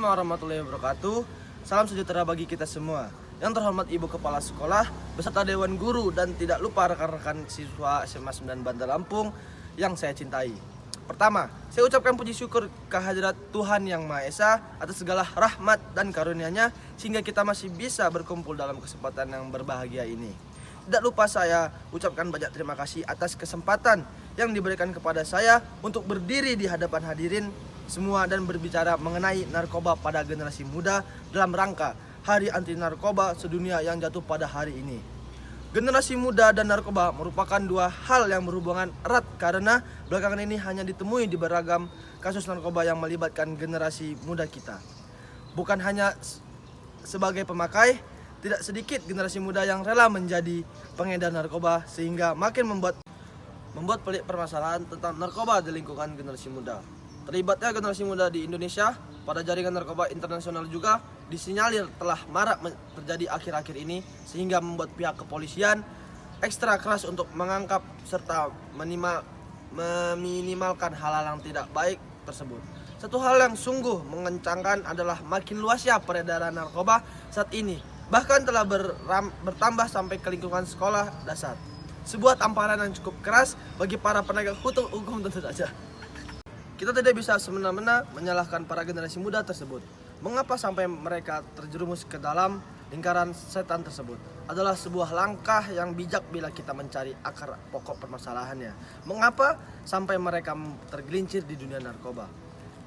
Assalamualaikum warahmatullahi wabarakatuh. Salam sejahtera bagi kita semua. Yang terhormat Ibu Kepala Sekolah beserta Dewan Guru dan tidak lupa rekan-rekan siswa SMA 9 Bandar Lampung yang saya cintai. Pertama, saya ucapkan puji syukur kehadirat Tuhan Yang Maha Esa atas segala rahmat dan karunia-Nya sehingga kita masih bisa berkumpul dalam kesempatan yang berbahagia ini. Tidak lupa saya ucapkan banyak terima kasih atas kesempatan yang diberikan kepada saya untuk berdiri di hadapan hadirin semua dan berbicara mengenai narkoba pada generasi muda dalam rangka Hari Anti Narkoba Sedunia yang jatuh pada hari ini. Generasi muda dan narkoba merupakan dua hal yang berhubungan erat karena belakangan ini hanya ditemui di beragam kasus narkoba yang melibatkan generasi muda kita. Bukan hanya sebagai pemakai, tidak sedikit generasi muda yang rela menjadi pengedar narkoba sehingga makin membuat pelik permasalahan tentang narkoba di lingkungan generasi muda. Terlibatnya generasi muda di Indonesia pada jaringan narkoba internasional juga disinyalir telah marak terjadi akhir-akhir ini sehingga membuat pihak kepolisian ekstra keras untuk mengangkap serta meminimalkan hal-hal yang tidak baik tersebut. Satu hal yang sungguh mengencangkan adalah makin luasnya peredaran narkoba saat ini, bahkan telah bertambah sampai ke lingkungan sekolah dasar. Sebuah tamparan yang cukup keras bagi para penegak hukum tentu saja. Kita tidak bisa semena-mena menyalahkan para generasi muda tersebut. Mengapa sampai mereka terjerumus ke dalam lingkaran setan tersebut? Adalah sebuah langkah yang bijak bila kita mencari akar pokok permasalahannya. Mengapa sampai mereka tergelincir di dunia narkoba?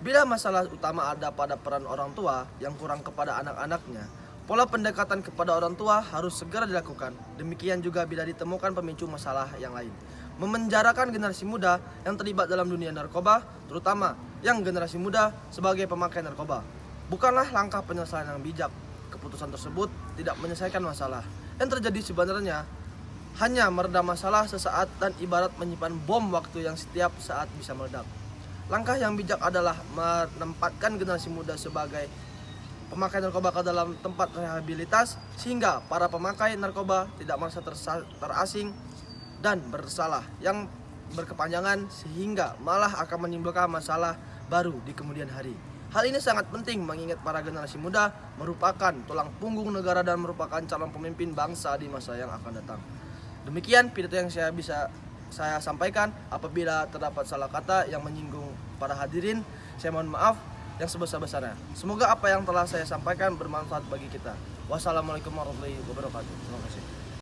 Bila masalah utama ada pada peran orang tua yang kurang kepada anak-anaknya, pola pendekatan kepada orang tua harus segera dilakukan. Demikian juga bila ditemukan pemicu masalah yang lain. Memenjarakan generasi muda yang terlibat dalam dunia narkoba, terutama yang generasi muda sebagai pemakai narkoba, bukanlah langkah penyelesaian yang bijak. Keputusan tersebut tidak menyelesaikan masalah. Yang terjadi sebenarnya hanya meredam masalah sesaat dan ibarat menyimpan bom waktu yang setiap saat bisa meledak. Langkah yang bijak adalah menempatkan generasi muda sebagai pemakai narkoba ke dalam tempat rehabilitas sehingga para pemakai narkoba tidak merasa terasing dan bersalah yang berkepanjangan sehingga malah akan menimbulkan masalah baru di kemudian hari. Hal ini sangat penting mengingat para generasi muda merupakan tulang punggung negara dan merupakan calon pemimpin bangsa di masa yang akan datang. Demikian pidato yang saya sampaikan. Apabila terdapat salah kata yang menyinggung para hadirin, saya mohon maaf yang sebesar-besarnya. Semoga apa yang telah saya sampaikan bermanfaat bagi kita. Wassalamualaikum warahmatullahi wabarakatuh. Terima kasih.